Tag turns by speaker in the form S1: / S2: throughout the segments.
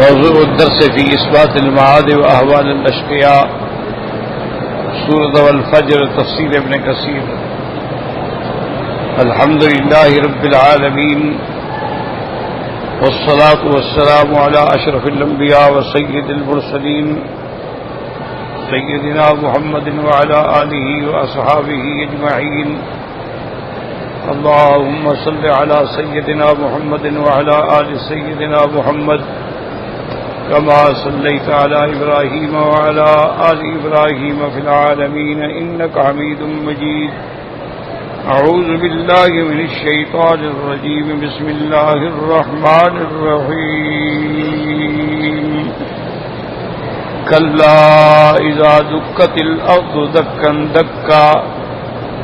S1: موضوع الدرس في إثبات المعاد وأهوال الأشقياء سورة والفجر تفسير ابن كثير. الحمد لله رب العالمين والصلاة والسلام على أشرف الأنبياء وسيد المرسلين سيدنا محمد وعلى آله وأصحابه أجمعين. اللهم صل على سيدنا محمد وعلى آل سيدنا محمد كما صليت على إبراهيم وعلى آل إبراهيم في العالمين إنك حميد مجيد. أعوذ بالله من الشيطان الرجيم. بسم الله الرحمن الرحيم. كلا إذا دكت الأرض دكا دكا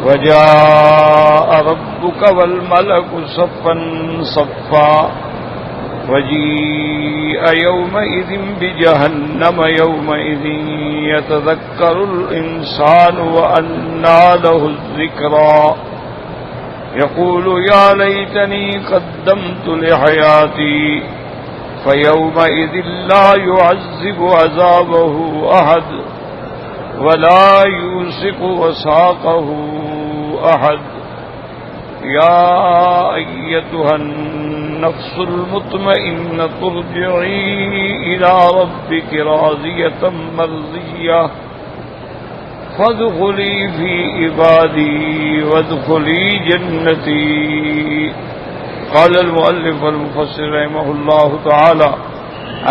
S1: وجاء ربك والملك صفا صفا وجيء يومئذ بجهنم يومئذ يتذكر الإنسان وأنى له الذكرى يقول يا ليتني قدمت لحياتي فيومئذ لا يعذب عذابه أحد ولا يوثق وثاقه أحد. يا أيتها النفس المطمئنة ارجعي إلى ربك راضية مرضية فادخلي في عبادي وادخلي جنتي. قال المؤلف والمفسر رحمه الله تعالى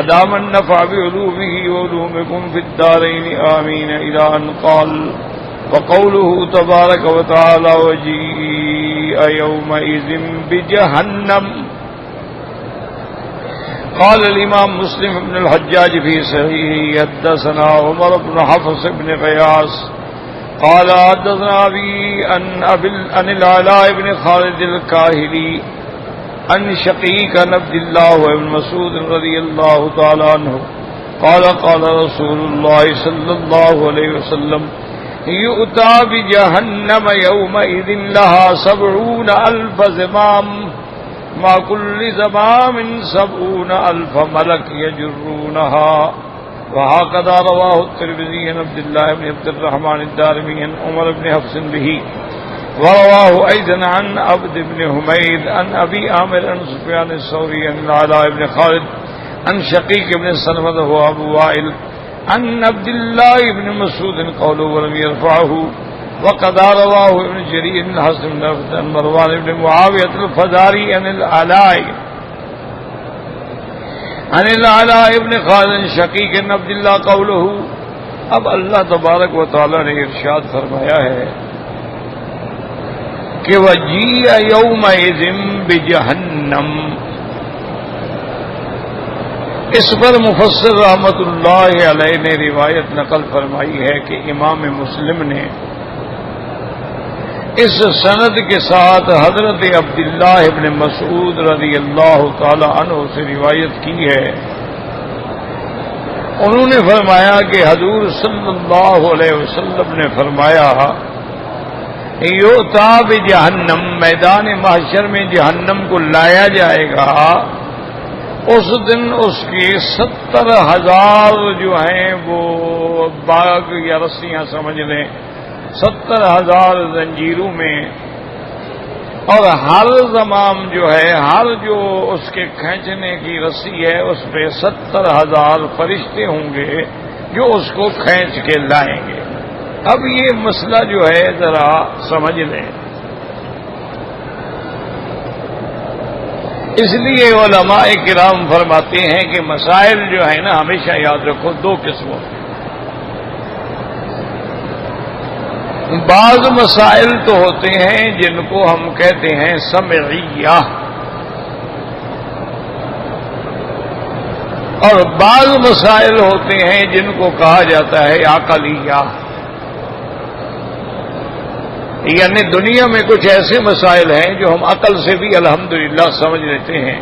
S1: أدام النفع بعلومه وعلومكم في الدارين آمين إلى أن قال وقوله تبارك وتعالى وجيء يومئذ بجهنم. قال الإمام مسلم بن الحجاج في صحيحه حدثنا عمر بن حفص بن غياث قال حدثنا أبي عن العلاء بن خالد الكاهلي عن شقيق عن عبد الله بن مسعود رضي الله تعالى عنه قال قال رسول الله صلى الله عليه وسلم يؤتى بجهنم يومئذ لها 70,000 زمام مع كل زمام 70,000 ملك يجرونها. وهكذا رواه الترمذي عن عبد الله بن عبد الرحمن الدارمي عن عمر بن حفص به. ورواه أيضا عن عبد بن حميد عن أبي عامر عن سفيان الثوري عن العلاء بن خالد عن شقيق بن سلمة وأبو وائل عن عبد الله بن مسعود قوله ولم يرفعه. وقد رواه ابن جرير الحسن بن عن مروان بن معاوية الفزاري عن العلاء بن خالد شقيق بن عبد الله قوله. اب اللہ تبارک و تعالی نے ارشاد فرمایا ہے کہ وجیء یومئذ بجہنم. اس پر مفسر رحمت اللہ علیہ نے روایت نقل فرمائی ہے کہ امام مسلم نے اس سند کے ساتھ حضرت عبداللہ ابن مسعود رضی اللہ تعالی عنہ سے روایت کی ہے. انہوں نے فرمایا کہ حضور صلی اللہ علیہ وسلم نے فرمایا یؤتی بجہنم، میدان محشر میں جہنم کو لایا جائے گا. اس دن اس کے 70,000 جو ہیں وہ باغ یا رسیاں سمجھ لیں 70,000 زنجیروں میں، اور ہر زمام جو ہے ہر جو اس کے کھینچنے کی رسی ہے اس پہ 70,000 فرشتے ہوں گے جو اس کو کھینچ کے لائیں گے. اب یہ مسئلہ جو ہے ذرا سمجھ لیں. اس لیے علماء کرام فرماتے ہیں کہ مسائل جو ہے نا ہمیشہ یاد رکھو دو قسموں کے. بعض مسائل تو ہوتے ہیں جن کو ہم کہتے ہیں سمعیہ، اور بعض مسائل ہوتے ہیں جن کو کہا جاتا ہے عقلیہ. یعنی دنیا میں کچھ ایسے مسائل ہیں جو ہم عقل سے بھی الحمدللہ سمجھ لیتے ہیں،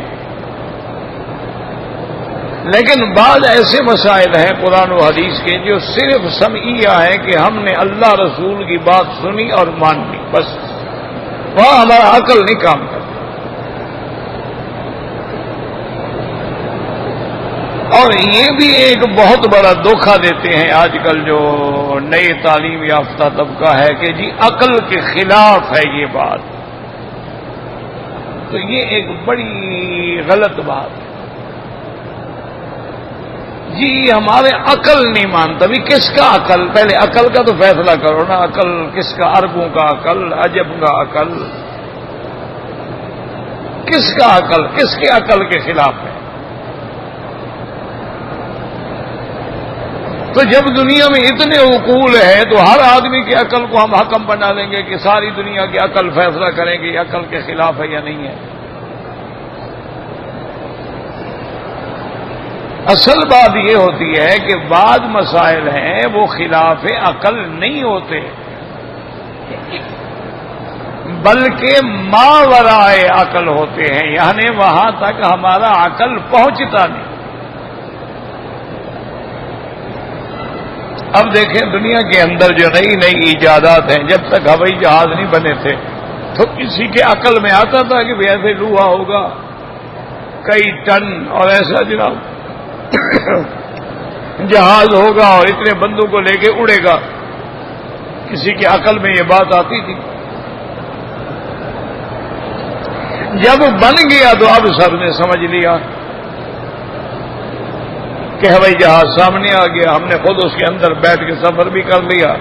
S1: لیکن بعض ایسے مسائل ہیں قرآن و حدیث کے جو صرف سمعیہ ہیں کہ ہم نے اللہ رسول کی بات سنی اور مان لی، بس وہاں ہمارا عقل نہیں کام کرتا. اور یہ بھی ایک بہت بڑا دھوکہ دیتے ہیں آج کل جو نئے تعلیم یافتہ طبقہ ہے کہ جی عقل کے خلاف ہے یہ بات، تو یہ ایک بڑی غلط بات ہے جی۔ ہمارے عقل نہیں مانتا بھی، کس کا عقل؟ پہلے عقل کا تو فیصلہ کرو نا، عقل کس کا؟ عربوں کا عقل، عجب کا عقل، کس کا عقل؟ کس کے عقل کے خلاف ہے؟ تو جب دنیا میں اتنے عقول ہے تو ہر آدمی کی عقل کو ہم حکم بنا لیں گے کہ ساری دنیا کی عقل فیصلہ کرے گی عقل کے خلاف ہے یا نہیں ہے۔ اصل بات یہ ہوتی ہے کہ بعض مسائل ہیں وہ خلاف عقل نہیں ہوتے، بلکہ ماورائے عقل ہوتے ہیں، یعنی وہاں تک ہمارا عقل پہنچتا نہیں۔ اب دیکھیں دنیا کے اندر جو نئی نئی ایجادات ہیں، جب تک ہوائی جہاز نہیں بنے تھے تو کسی کے عقل میں آتا تھا کہ ایسے لوہا ہوگا کئی ٹن اور ایسا جناب جہاز ہوگا اور اتنے بندوں کو لے کے اڑے گا؟ کسی کی عقل میں یہ بات آتی تھی؟ جب بن گیا تو اب سب نے سمجھ لیا کہ ہوائی جہاز سامنے آ گیا، ہم نے خود اس کے اندر بیٹھ کے سفر بھی کر لیا،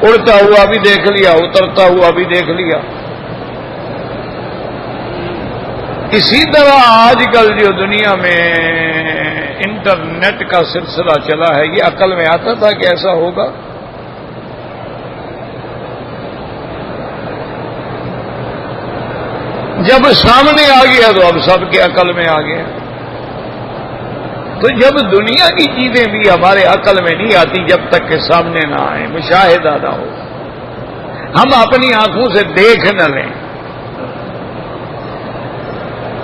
S1: اڑتا ہوا بھی دیکھ لیا، اترتا ہوا بھی دیکھ لیا۔ اسی طرح آج کل جو دنیا میں انٹرنیٹ کا سلسلہ چلا ہے، یہ عقل میں آتا تھا کہ ایسا ہوگا؟ جب سامنے آ گیا تو اب سب کے عقل میں آ گیا۔ تو جب دنیا کی چیزیں بھی ہمارے عقل میں نہیں آتی جب تک کہ سامنے نہ آئیں، مشاہدہ نہ ہو، ہم اپنی آنکھوں سے دیکھ نہ لیں،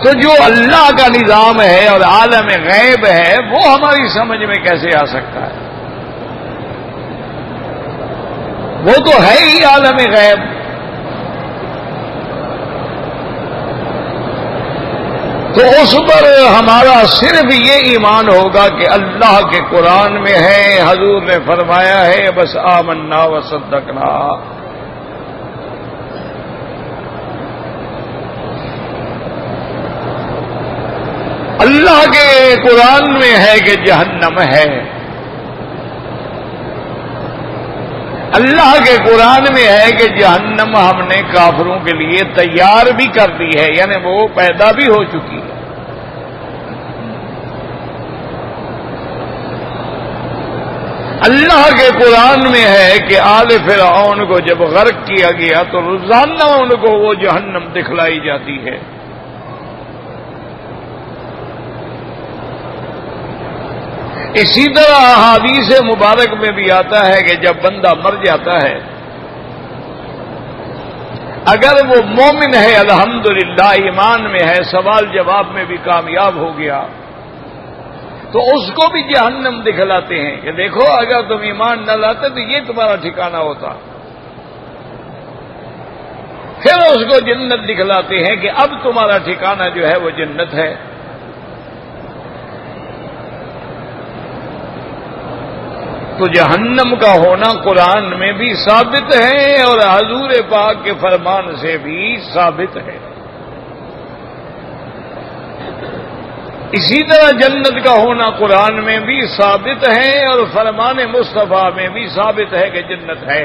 S1: تو جو اللہ کا نظام ہے اور عالم غیب ہے وہ ہماری سمجھ میں کیسے آ سکتا ہے؟ وہ تو ہے ہی عالم غیب۔ تو اس پر ہمارا صرف یہ ایمان ہوگا کہ اللہ کے قرآن میں ہے، حضور نے فرمایا ہے، بس آمنا وصدقنا۔ اللہ کے قرآن میں ہے کہ جہنم ہے، اللہ کے قرآن میں ہے کہ جہنم ہم نے کافروں کے لیے تیار بھی کر دی ہے، یعنی وہ پیدا بھی ہو چکی ہے۔ اللہ کے قرآن میں ہے کہ آل فرعون کو جب غرق کیا گیا تو روزانہ ان کو وہ جہنم دکھلائی جاتی ہے۔ اسی طرح احادیث مبارک میں بھی آتا ہے کہ جب بندہ مر جاتا ہے، اگر وہ مومن ہے الحمدللہ ایمان میں ہے، سوال جواب میں بھی کامیاب ہو گیا، تو اس کو بھی جہنم دکھلاتے ہیں کہ دیکھو اگر تم ایمان نہ لاتے تو یہ تمہارا ٹھکانہ ہوتا۔ پھر اس کو جنت دکھلاتے ہیں کہ اب تمہارا ٹھکانہ جو ہے وہ جنت ہے۔ تو جہنم کا ہونا قرآن میں بھی ثابت ہے اور حضور پاک کے فرمان سے بھی ثابت ہے۔ اسی طرح جنت کا ہونا قرآن میں بھی ثابت ہے اور فرمان مصطفیٰ میں بھی ثابت ہے کہ جنت ہے۔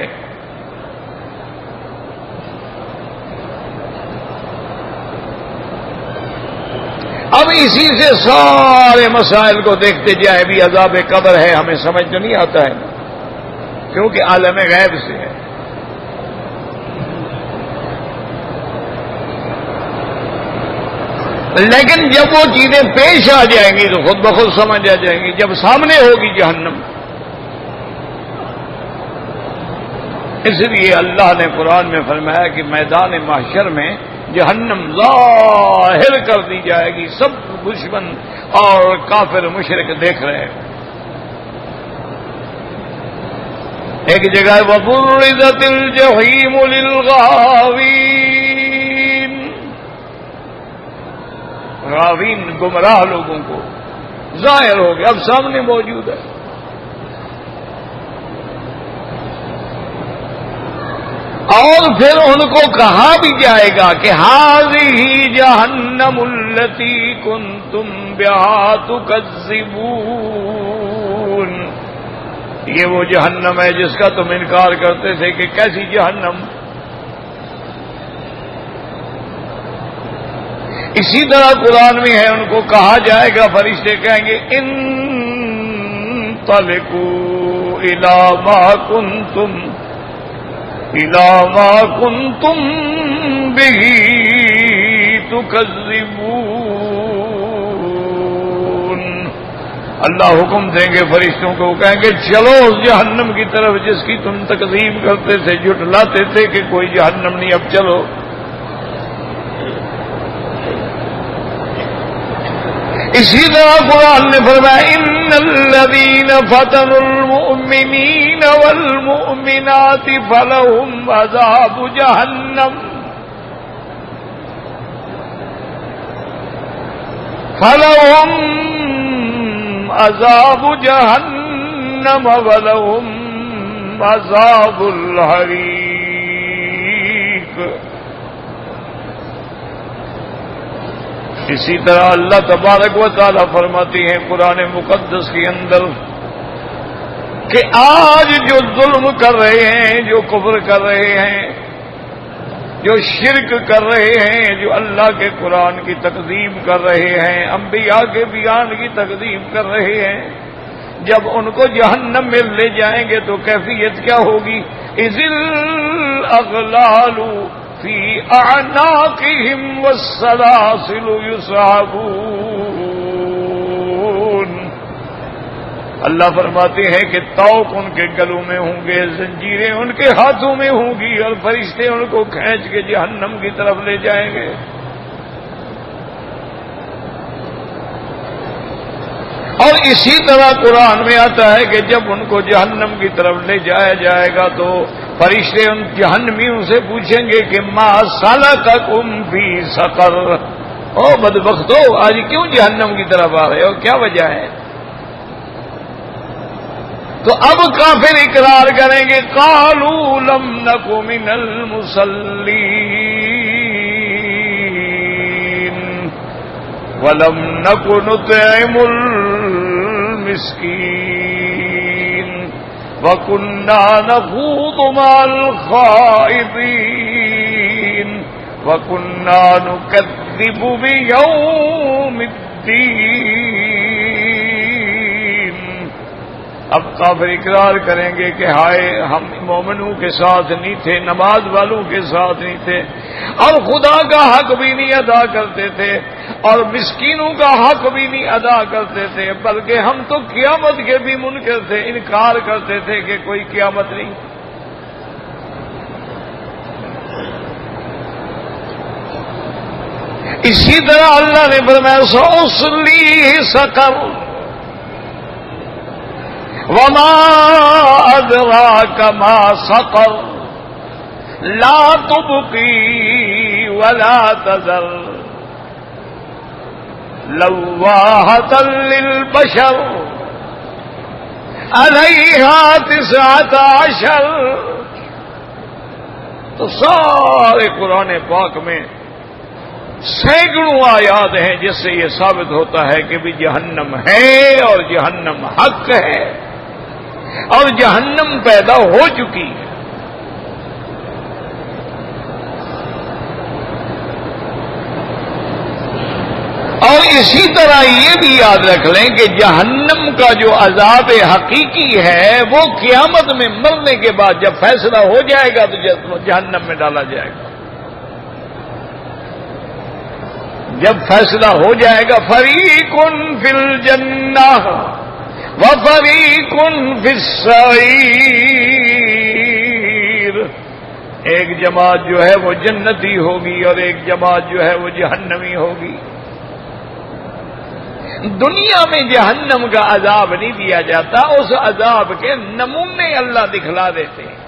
S1: اب اسی سے سارے مسائل کو دیکھتے جائیں، بھی عذاب قبر ہے، ہمیں سمجھ تو نہیں آتا ہے کیونکہ عالم غیب سے ہے۔ لیکن جب وہ چیزیں پیش آ جائیں گی تو خود بخود سمجھ آ جائیں گی، جب سامنے ہوگی جہنم۔ اس لیے اللہ نے قرآن میں فرمایا کہ میدان محشر میں جہنم ظاہر کر دی جائے گی، سب دشمن اور کافر مشرک دیکھ رہے ہیں۔ ایک جگہ وَبُرِّزَتِ الْجَحِيمُ لِلْغَاوِينَ، غاوین گمراہ لوگوں کو ظاہر ہو گیا، اب سامنے موجود ہے۔ اور پھر ان کو کہا بھی جائے گا کہ ھذہ جہنم التی کنتم بہا تکذبون، یہ وہ جہنم ہے جس کا تم انکار کرتے تھے کہ کیسی جہنم۔ اسی طرح قرآن میں ہے، ان کو کہا جائے گا، فرشتے کہیں گے انطلقوا الی ما کنتم بہ تکذبون۔ اللہ حکم دیں گے فرشتوں کو، کہیں گے چلو اس جہنم کی طرف جس کی تم تکذیب کرتے تھے، جھٹلاتے تھے کہ کوئی جہنم نہیں، اب چلو۔ اسی طرح قرآن نے فرمایا ان الذین فتنوا المؤمنین والمؤمنات فلہم عذاب جہنم ولہم عذاب الحریق۔ اسی طرح اللہ تبارک و تعالی فرماتی ہیں قرآن مقدس کے اندر کہ آج جو ظلم کر رہے ہیں، جو کفر کر رہے ہیں، جو شرک کر رہے ہیں، جو اللہ کے قرآن کی تکذیب کر رہے ہیں، انبیاء کے بیان کی تکذیب کر رہے ہیں، جب ان کو جہنم میں لے جائیں گے تو کیفیت کیا ہوگی؟ اذ الاغلال فی اعناقہم والسلاسل یسحبون۔ اللہ فرماتے ہیں کہ طوق ان کے گلوں میں ہوں گے، زنجیریں ان کے ہاتھوں میں ہوں گی، اور فرشتے ان کو کھینچ کے جہنم کی طرف لے جائیں گے۔ اور اسی طرح قرآن میں آتا ہے کہ جب ان کو جہنم کی طرف لے جایا جائے گا تو فرشتے ان جہنمیوں سے پوچھیں گے کہ ما سلککم فی سقر، او بدبختو آج کیوں جہنم کی طرف آ رہے ہو، کیا وجہ ہے؟ تو اب کافر اقرار کریں گے قالوا لم نک من المصلین ولم نک نطعم المسکین وَكُنَّا نَخُوضُ مَعَ الْخَائِضِينَ وَكُنَّا نُكَذِّبُ بِيَوْمِ الدِّينِ۔ اب کافر اقرار کریں گے کہ ہائے ہم مومنوں کے ساتھ نہیں تھے، نماز والوں کے ساتھ نہیں تھے، اور خدا کا حق بھی نہیں ادا کرتے تھے، اور مسکینوں کا حق بھی نہیں ادا کرتے تھے، بلکہ ہم تو قیامت کے بھی منکر تھے، انکار کرتے تھے کہ کوئی قیامت نہیں۔ اسی طرح اللہ نے فرمایا سأصلیہ سقر وما ادراک ما سقر لا تبقی ولا تذر لواحۃ للبشر علیہا 19۔ تو سارے قرآن پاک میں سینکڑوں آیات ہیں جس سے یہ ثابت ہوتا ہے کہ بھی جہنم ہے اور جہنم حق ہے اور جہنم پیدا ہو چکی ہے۔ اور اسی طرح یہ بھی یاد رکھ لیں کہ جہنم کا جو عذاب حقیقی ہے وہ قیامت میں مرنے کے بعد جب فیصلہ ہو جائے گا تو جہنم میں ڈالا جائے گا۔ جب فیصلہ ہو جائے گا فریق فی الجنہ وفریق فی السعیر، ایک جماعت جو ہے وہ جنتی ہوگی اور ایک جماعت جو ہے وہ جہنمی ہوگی۔ دنیا میں جہنم کا عذاب نہیں دیا جاتا، اس عذاب کے نمونے اللہ دکھلا دیتے ہیں۔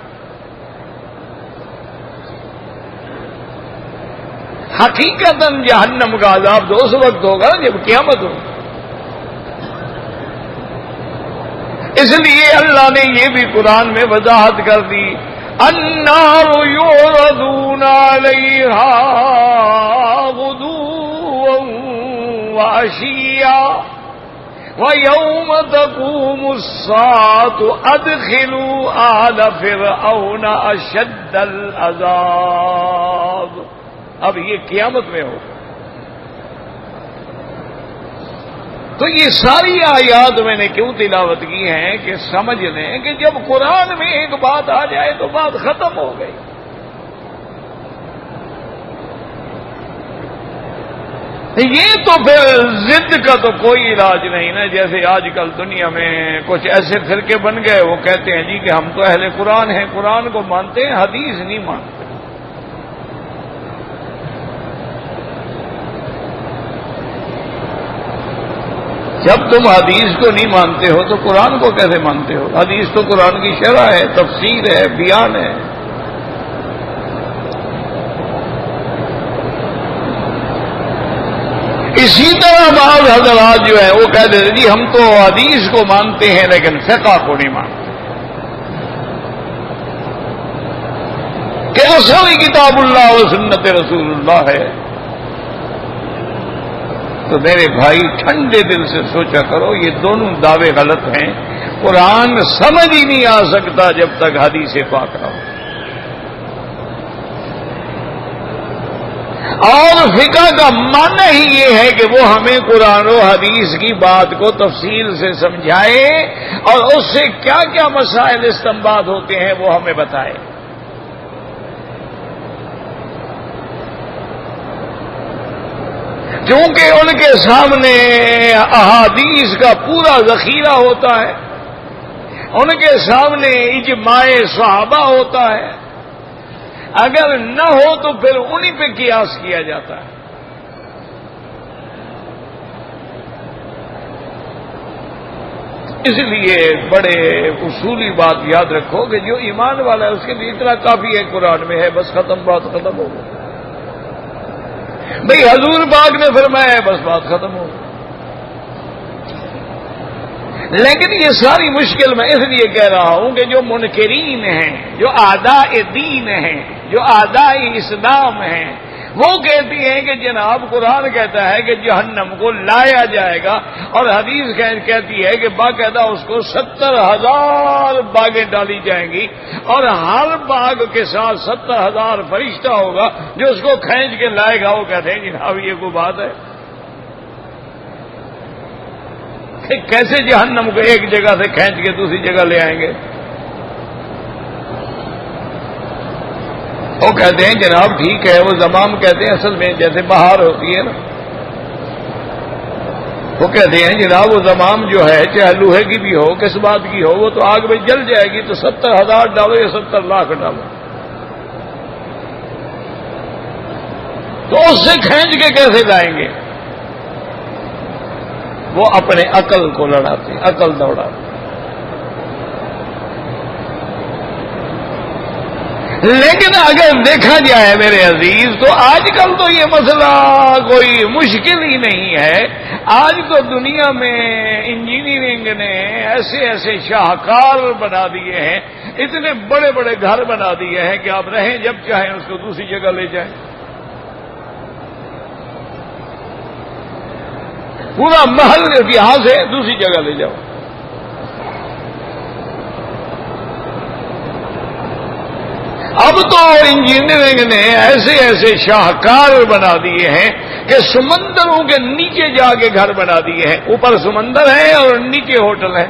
S1: حقیقتاً جہنم کا عذاب تو اس وقت ہوگا جب قیامت ہو۔ اس لیے اللہ نے یہ بھی قرآن میں وضاحت کر دی، النار یعرضون علیہا غدوا وعشیا وَيَوْمَ تَقُومُ السَّاعَةُ أَدْخِلُوا آلَ فِرْعَوْنَ أَشَدَّ الْعَذَابِ۔ اب یہ قیامت میں ہوگا۔ تو یہ ساری آیات میں نے کیوں تلاوت کی ہیں کہ سمجھ لیں کہ جب قرآن میں ایک بات آ جائے تو بات ختم ہو گئی۔ یہ تو پھر ضد کا تو کوئی علاج نہیں نا، جیسے آج کل دنیا میں کچھ ایسے فرقے بن گئے، وہ کہتے ہیں جی کہ ہم تو اہل قرآن ہیں، قرآن کو مانتے ہیں، حدیث نہیں مانتے۔ جب تم حدیث کو نہیں مانتے ہو تو قرآن کو کیسے مانتے ہو؟ حدیث تو قرآن کی شرح ہے، تفسیر ہے، بیان ہے۔ اسی طرح بعض حضرات جو ہے وہ کہہ دیتے جی ہم تو حدیث کو مانتے ہیں لیکن فقہ کو نہیں مانتے، کہ اصل کتاب اللہ و سنت رسول اللہ ہے۔ تو میرے بھائی ٹھنڈے دل سے سوچا کرو، یہ دونوں دعوے غلط ہیں۔ قرآن سمجھ ہی نہیں آ سکتا جب تک حدیث پاک نہ ہو، اور فقہ کا معنی ہی یہ ہے کہ وہ ہمیں قرآن و حدیث کی بات کو تفصیل سے سمجھائے اور اس سے کیا کیا مسائل استنباط ہوتے ہیں وہ ہمیں بتائے۔ کیونکہ ان کے سامنے احادیث کا پورا ذخیرہ ہوتا ہے، ان کے سامنے اجماع صحابہ ہوتا ہے، اگر نہ ہو تو پھر انہی پہ قیاس کیا جاتا ہے۔ اس لیے بڑے اصولی بات یاد رکھو کہ جو ایمان والا ہے اس کے لیے اتنا کافی ہے، قرآن میں ہے، بس ختم، بات ختم ہو گئی۔ بھئی حضور پاک نے فرمایا ہے، بس بات ختم ہو گئی۔ لیکن یہ ساری مشکل میں اس لیے کہہ رہا ہوں کہ جو منکرین ہیں، جو اعداء دین ہیں، جو اعداء اسلام ہیں، وہ کہتی ہیں کہ جناب قرآن کہتا ہے کہ جہنم کو لایا جائے گا، اور حدیث کہتی ہے کہ باقاعدہ اس کو 70,000 باغیں ڈالی جائیں گی، اور ہر باغ کے ساتھ 70,000 فرشتہ ہوگا جو اس کو کھینچ کے لائے گا۔ وہ کہتے ہیں جناب یہ کوئی بات ہے؟ کیسے جہنم کو ایک جگہ سے کھینچ کے دوسری جگہ لے آئیں گے؟ وہ کہتے ہیں جناب ٹھیک ہے، وہ زمام کہتے ہیں اصل میں جیسے بہار ہوتی ہے نا، وہ کہتے ہیں جناب وہ زمام جو ہے چاہے لوہے کی بھی ہو، کس بات کی ہو، وہ تو آگ میں جل جائے گی، تو 70,000 ڈالو یا 70 لاکھ ڈالو، تو اس سے کھینچ کے کیسے لائیں گے؟ وہ اپنے عقل کو لڑاتے، عقل دوڑاتے۔ لیکن اگر دیکھا جائے میرے عزیز تو آج کل تو یہ مسئلہ کوئی مشکل ہی نہیں ہے۔ آج تو دنیا میں انجینئرنگ نے ایسے ایسے شاہکار بنا دیے ہیں، اتنے بڑے بڑے گھر بنا دیے ہیں کہ آپ رہیں جب چاہیں اس کو دوسری جگہ لے جائیں، پورا محل یہاں سے دوسری جگہ لے جاؤ۔ اب تو انجینئرنگ نے ایسے ایسے شاہکار بنا دیے ہیں کہ سمندروں کے نیچے جا کے گھر بنا دیے ہیں، اوپر سمندر ہے اور نیچے ہوٹل ہے۔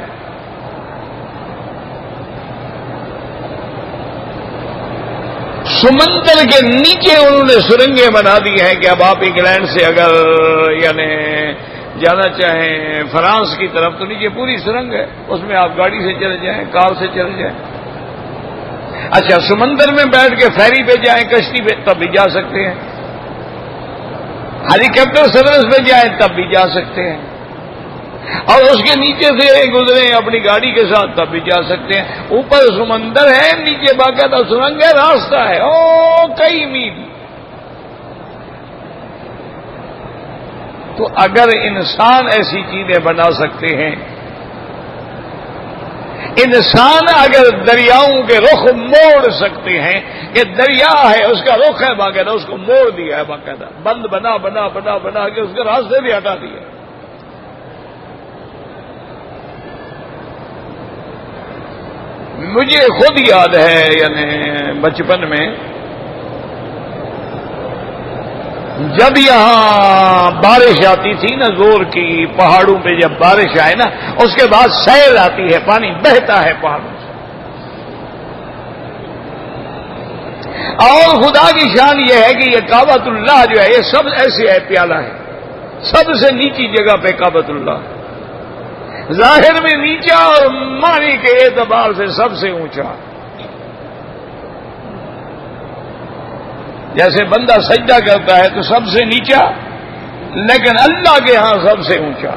S1: سمندر کے نیچے انہوں نے سرنگیں بنا دی ہیں کہ اب آپ انگلینڈ سے اگر یعنی جانا چاہیں فرانس کی طرف تو نیچے پوری سرنگ ہے، اس میں آپ گاڑی سے چلے جائیں، کار سے چلے جائیں۔ اچھا سمندر میں بیٹھ کے فیری پہ جائیں، کشتی پہ، تب بھی جا سکتے ہیں، ہیلی کاپٹر سروس پہ جائیں تب بھی جا سکتے ہیں، اور اس کے نیچے سے گزریں اپنی گاڑی کے ساتھ تب بھی جا سکتے ہیں۔ اوپر سمندر ہے، نیچے باقاعدہ سرنگ ہے، راستہ ہے کئی میل۔ تو اگر انسان ایسی چیزیں بنا سکتے ہیں انسان اگر دریاؤں کے رخ موڑ سکتے ہیں، کہ دریا ہے اس کا رخ ہے باقاعدہ، اس کو موڑ دیا ہے باقاعدہ، بند بنا بنا بنا بنا کے اس کے راستے بھی ہٹا دیا۔ مجھے خود یاد ہے، یعنی بچپن میں جب یہاں بارش آتی تھی نا زور کی، پہاڑوں پہ جب بارش آئے نا اس کے بعد سیل آتی ہے، پانی بہتا ہے پہاڑوں سے، اور خدا کی شان یہ ہے کہ یہ کعبۃ اللہ جو ہے یہ سب ایسے ہے، پیالہ ہے، سب سے نیچی جگہ پہ کعبۃ اللہ، ظاہر میں نیچا اور معنی کے اعتبار سے سب سے اونچا۔ جیسے بندہ سجدہ کرتا ہے تو سب سے نیچا، لیکن اللہ کے ہاں سب سے اونچا۔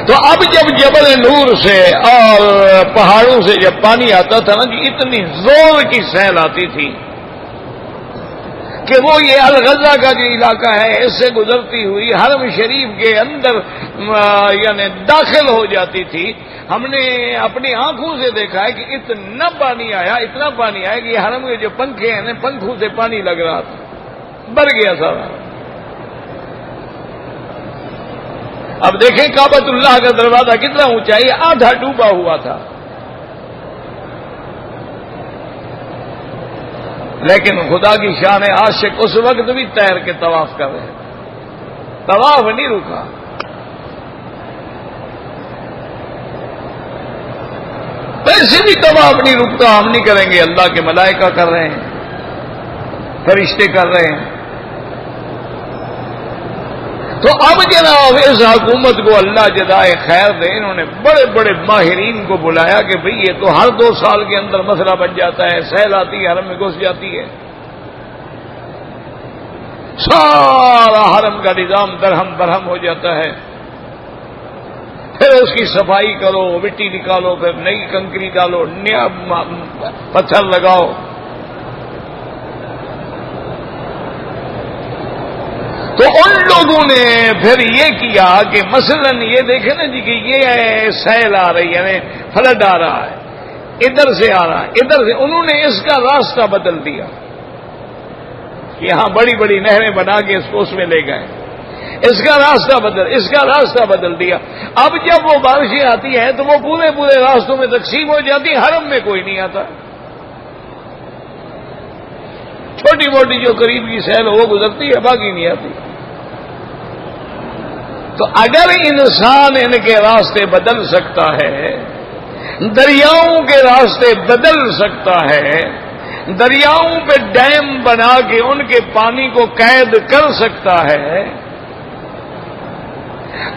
S1: تو اب جب جبل نور سے اور پہاڑوں سے جب پانی آتا تھا نا کہ اتنی زور کی سیل آتی تھی کہ وہ یہ الغزہ کا جو علاقہ ہے اس سے گزرتی ہوئی حرم شریف کے اندر یعنی داخل ہو جاتی تھی۔ ہم نے اپنی آنکھوں سے دیکھا ہے کہ اتنا پانی آیا، اتنا پانی آیا کہ یہ حرم کے جو پنکھے ہیں پنکھوں سے پانی لگ رہا تھا، بھر گیا سارا۔ اب دیکھیں کعبۃ اللہ کا دروازہ کتنا اونچا ہے، آدھا ڈوبا ہوا تھا، لیکن خدا کی شان ہے عاشق اس وقت بھی تیر کے طواف کر رہے ہیں، طواف نہیں رکا۔ ویسے بھی طواف نہیں رکتا، ہم نہیں کریں گے، اللہ کے ملائکہ کر رہے ہیں، فرشتے کر رہے ہیں۔ تو اب جناب اس حکومت کو اللہ جزائے خیر دے، انہوں نے بڑے بڑے ماہرین کو بلایا کہ بھئی یہ تو ہر 2 سال کے اندر مسئلہ بن جاتا ہے، سیل آتی ہے حرم میں گھس جاتی ہے، سارا حرم کا نظام درہم برہم ہو جاتا ہے، پھر اس کی صفائی کرو، مٹی نکالو، پھر نئی کنکری ڈالو، نیا پتھر لگاؤ۔ تو ان لوگوں نے پھر یہ کیا کہ مثلا یہ دیکھیں نا جی کہ یہ سیل آ رہی ہے، یعنی فلڈ آ رہا ہے، ادھر سے آ رہا ہے، ادھر سے، انہوں نے اس کا راستہ بدل دیا، یہاں بڑی بڑی نہریں بنا کے اس کو اس میں لے گئے، اس کا راستہ بدل دیا۔ اب جب وہ بارشیں آتی ہیں تو وہ پورے راستوں میں تقسیم ہو جاتی، حرم میں کوئی نہیں آتا، چھوٹی موٹی جو قریب کی سیل وہ گزرتی ہے، باقی نہیں آتی۔ تو اگر انسان ان کے راستے بدل سکتا ہے، دریاؤں کے راستے بدل سکتا ہے، دریاؤں پہ ڈیم بنا کے ان کے پانی کو قید کر سکتا ہے،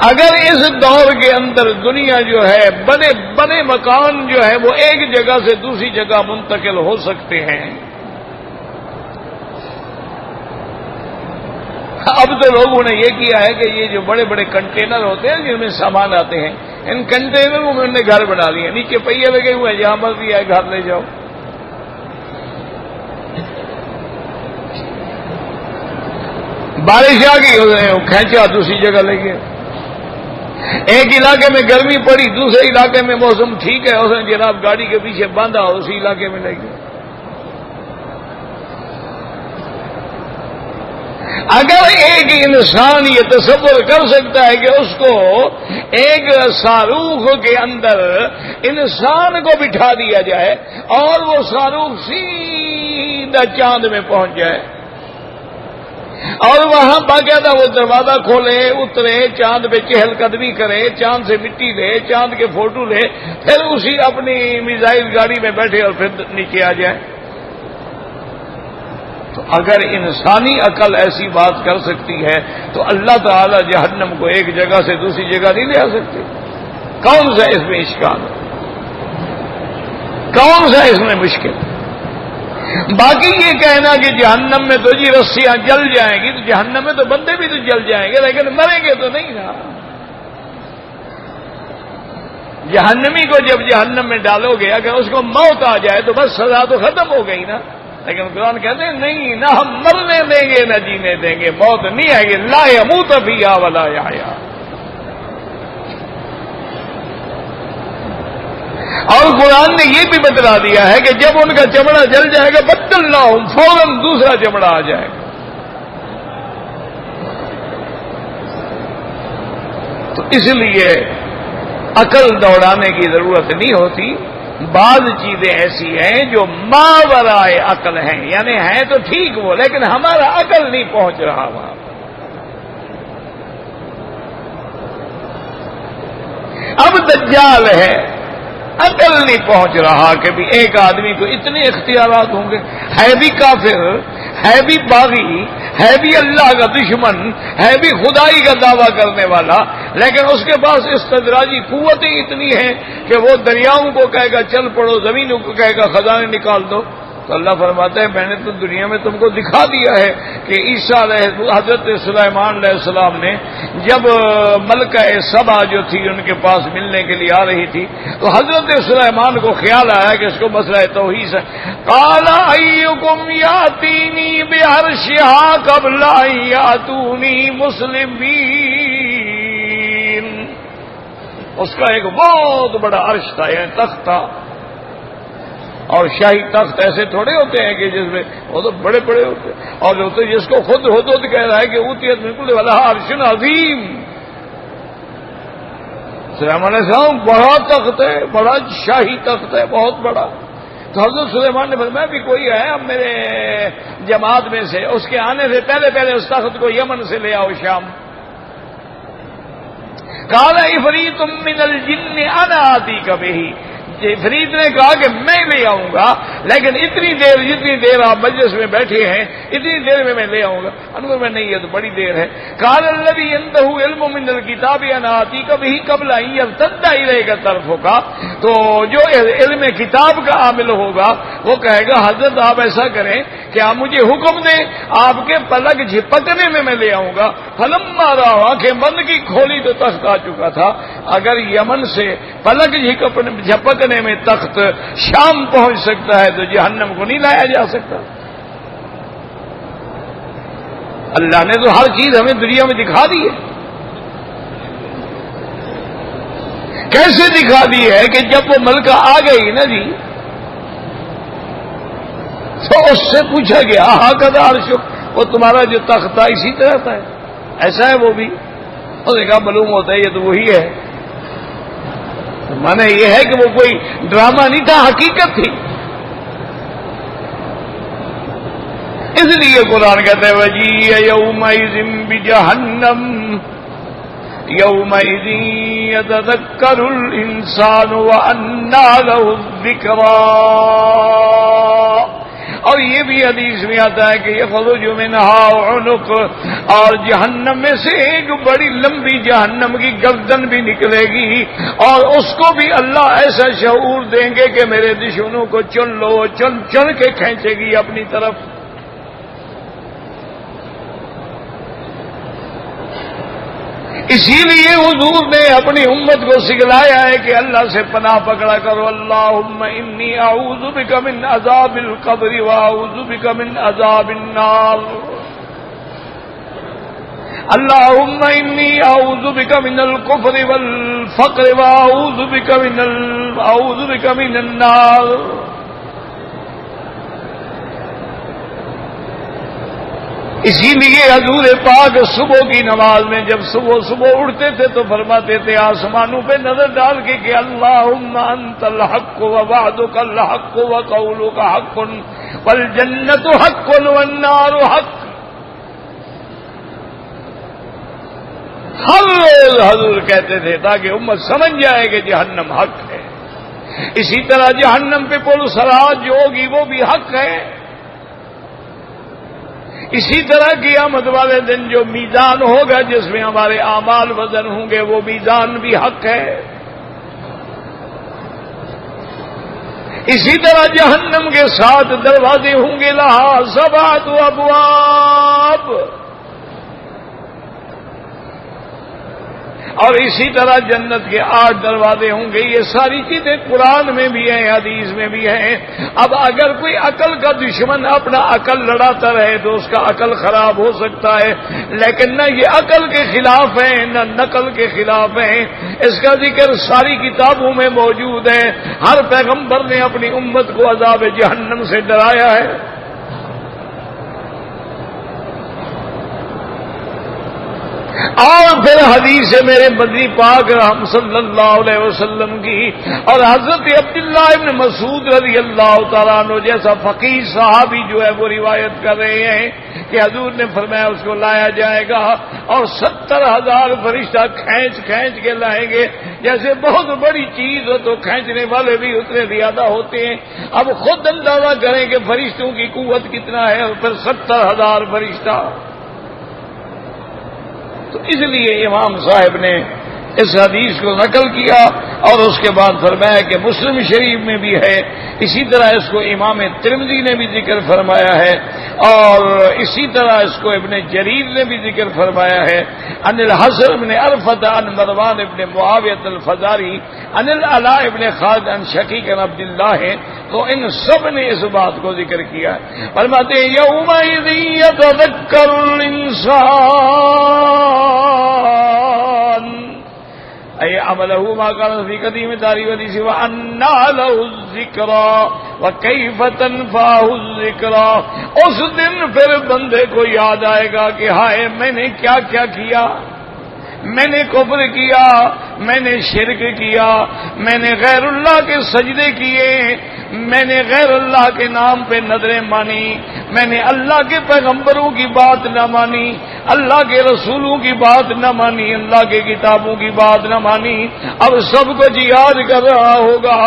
S1: اگر اس دور کے اندر دنیا جو ہے بنے مکان جو ہے وہ ایک جگہ سے دوسری جگہ منتقل ہو سکتے ہیں، اب تو لوگوں نے یہ کیا ہے کہ یہ جو بڑے بڑے کنٹینر ہوتے ہیں جن میں سامان آتے ہیں، ان کنٹینروں میں انہوں نے گھر بنا لیے، نیچے پہیے لگے ہوئے ہیں، جہاں مرضی آئے گھر لے جاؤ۔ بارش آ گئی کھینچا دوسری جگہ لے گئے، ایک علاقے میں گرمی پڑی، دوسرے علاقے میں موسم ٹھیک ہے، اس نے جناب گاڑی کے پیچھے باندھا اور اسی علاقے میں لے گئے۔ اگر ایک انسان یہ تصور کر سکتا ہے کہ اس کو ایک صاروخ کے اندر انسان کو بٹھا دیا جائے اور وہ صاروخ سیدھا چاند میں پہنچ جائے اور وہاں باقاعدہ وہ دروازہ کھولے، اترے، چاند پہ چہل قدمی کرے، چاند سے مٹی لے، چاند کے فوٹو لے، پھر اسی اپنی میزائل گاڑی میں بیٹھے اور پھر نیچے آ جائے، تو اگر انسانی عقل ایسی بات کر سکتی ہے تو اللہ تعالی جہنم کو ایک جگہ سے دوسری جگہ نہیں لے آ سکتے؟ کون سا اس میں اشکال ہے؟ کون سا اس میں مشکل؟ باقی یہ کہنا کہ جہنم میں تو جی رسیاں جل جائیں گی، تو جہنم میں تو بندے بھی تو جل جائیں گے لیکن مریں گے تو نہیں نا۔ جہنمی کو جب جہنم میں ڈالو گے، اگر اس کو موت آ جائے تو بس سزا تو ختم ہو گئی نا، لیکن قرآن کہتے ہیں نہیں، نہ ہم مرنے دیں گے نہ جینے دیں گے، موت نہیں آئے گی، لا یموت فیہا ولا یحیا۔ اور قرآن نے یہ بھی بتلا دیا ہے کہ جب ان کا چمڑا جل جائے گا بدلنا ہوں فوراً دوسرا چمڑا آ جائے گا. تو اس لیے عقل دوڑانے کی ضرورت نہیں ہوتی. بعض چیزیں ایسی ہیں جو ماورائے عقل ہیں، یعنی ہیں تو ٹھیک وہ، لیکن ہمارا عقل نہیں پہنچ رہا وہاں. اب دجال ہے، عقل نہیں پہنچ رہا کہ بھی ایک آدمی کو اتنے اختیارات ہوں گے. ہے بھی کافر، ہے بھی باغی، ہے بھی اللہ کا دشمن، ہے بھی خدائی کا دعویٰ کرنے والا، لیکن اس کے پاس استدراجی قوتیں اتنی ہیں کہ وہ دریاؤں کو کہے گا چل پڑو، زمینوں کو کہے گا خزانے نکال دو. تو اللہ فرماتا ہے میں نے تو دنیا میں تم کو دکھا دیا ہے کہ حضرت سلیمان علیہ السلام نے جب ملکہ سبا جو تھی ان کے پاس ملنے کے لیے آ رہی تھی تو حضرت سلیمان کو خیال آیا کہ اس کو مسئلہ توحید ہے. قال ایکم یاتینی بعرشھا قبل ان یاتونی مسلمین. اس کا ایک بہت بڑا عرش تھا، یعنی تخت تھا، اور شاہی تخت ایسے تھوڑے ہوتے ہیں کہ جس میں وہ تو بڑے بڑے ہوتے ہیں، اور جو تو جس کو خود حدود کہہ رہا ہے کہ اوتیت بالکل والا عرش عظیم. سلیمان علیہ السلام بڑا تخت ہے، بڑا شاہی تخت ہے، بہت بڑا. تو حضرت سلیمان نے فرمایا بھی کوئی ہے اب میرے جماعت میں سے، اس کے آنے سے پہلے اس تخت کو یمن سے لے آؤ شام. قال عفریت من الجن انا آتیک بہ. فرید نے کہا کہ میں لے آؤں گا، لیکن جتنی دیر آپ مجلس میں بیٹھے ہیں اتنی دیر میں لے آؤں گا. انور میں نہیں ہے تو بڑی دیر ہے. قال الذی عنده علم من الکتاب انا آتیک بہ قبل ان یرتد الیک طرفک. تو جو علم کتاب کا عامل ہوگا وہ کہے گا حضرت آپ ایسا کریں کہ آپ مجھے حکم دیں، آپ کے پلک جھپکنے میں لے آؤں گا. فلما رأى، آنکھیں بند کی کھولی تو تخت آ چکا تھا. اگر یمن سے پلک جھپکنے میں تخت شام پہنچ سکتا ہے تو جہنم کو نہیں لایا جا سکتا. اللہ نے تو ہر چیز ہمیں دنیا میں دکھا دی ہے. کیسے دکھا دی ہے کہ جب وہ ملکہ آ گئی نا جی تو اس سے پوچھا گیا ہاکذا عرشک، وہ تمہارا جو تخت تھا اسی طرح تھا، ایسا ہے وہ بھی. اس نے کہا معلوم ہوتا ہے یہ تو وہی ہے. مانا یہ ہے کہ وہ کوئی ڈرامہ نہیں تھا، حقیقت تھی. اس لیے قرآن کہتے ہیں وجیء یومئذ بجہنم یومئذ یتذکر الانسان وانى له الذکریٰ. اور یہ بھی حدیث میں آتا ہے کہ یخرج منها عنق، اور جہنم میں سے ایک بڑی لمبی جہنم کی گردن بھی نکلے گی، اور اس کو بھی اللہ ایسا شعور دیں گے کہ میرے دشمنوں کو چن لو، چن کے کھینچے گی اپنی طرف. اسی لیے حضور نے اپنی امت کو سکھلایا ہے کہ اللہ سے پناہ پکڑا کرو. اللہم انی اعوذ بک من عذاب القبر واعوذ بک من عذاب النار. اللہم انی اعوذ بک من الکفر والفقر واعوذ بک من النار. اسی لیے حضور پاک صبح کی نماز میں جب صبح اٹھتے تھے تو فرماتے تھے آسمانوں پہ نظر ڈال کے کہ اللہم انت الحق ووعدک الحق وقولک حق والجنت حق والنار حق. ہر روز حضور کہتے تھے تاکہ امت سمجھ جائے کہ جہنم حق ہے. اسی طرح جہنم پہ پل صراط جو ہوگی وہ بھی حق ہے. اسی طرح قیامت والے دن جو میزان ہوگا جس میں ہمارے اعمال وزن ہوں گے وہ میزان بھی حق ہے. اسی طرح جہنم کے 7 دروازے ہوں گے، لہا 7 ابواب. اور اسی طرح جنت کے 8 دروازے ہوں گے. یہ ساری چیزیں قرآن میں بھی ہیں، حدیث میں بھی ہیں. اب اگر کوئی عقل کا دشمن اپنا عقل لڑاتا رہے تو اس کا عقل خراب ہو سکتا ہے، لیکن نہ یہ عقل کے خلاف ہیں نہ نقل کے خلاف ہیں. اس کا ذکر ساری کتابوں میں موجود ہے. ہر پیغمبر نے اپنی امت کو عذاب جہنم سے ڈرایا ہے. اور پھر حدیث ہے میرے مدنی پاک رحم صلی اللہ علیہ وسلم کی، اور حضرت عبداللہ ابن مسعود رضی اللہ تعالیٰ عنہ جیسا فقیہ صحابی جو ہے وہ روایت کر رہے ہیں کہ حضور نے فرمایا اس کو لایا جائے گا اور 70,000 فرشتہ کھینچ کھینچ کے لائیں گے. جیسے بہت بڑی چیز ہو تو کھینچنے والے بھی اتنے زیادہ ہوتے ہیں. اب خود اندازہ کریں کہ فرشتوں کی قوت کتنا ہے، اور پھر 70,000 فرشتہ. تو اس لیے امام صاحب نے اس حدیث کو نقل کیا اور اس کے بعد فرمایا کہ مسلم شریف میں بھی ہے. اسی طرح اس کو امام ترمذی نے بھی ذکر فرمایا ہے، اور اسی طرح اس کو ابن جریر نے بھی ذکر فرمایا ہے. عن الحسن بن عرفۃ عن مروان بن معاویہ الفزاری عن العلاء بن خالد عن شقیق بن عبد اللہ ہے. تو ان سب نے اس بات کو ذکر کیا ہے. فرماتے ہیں یومئذ یتذکر الانسان اے عملہ ما کان فی قدیم تاریخ حدیث وانى له الذکرى وکیف تنفعه الذکرى. اس دن پھر بندے کو یاد آئے گا کہ ہائے میں نے کیا کیا کیا. میں نے کفر کیا، میں نے شرک کیا، میں نے غیر اللہ کے سجدے کیے، میں نے غیر اللہ کے نام پہ نظریں مانی، میں نے اللہ کے پیغمبروں کی بات نہ مانی، اللہ کے رسولوں کی بات نہ مانی، اللہ کے کتابوں کی بات نہ مانی. اب سب کچھ یاد کر رہا ہوگا.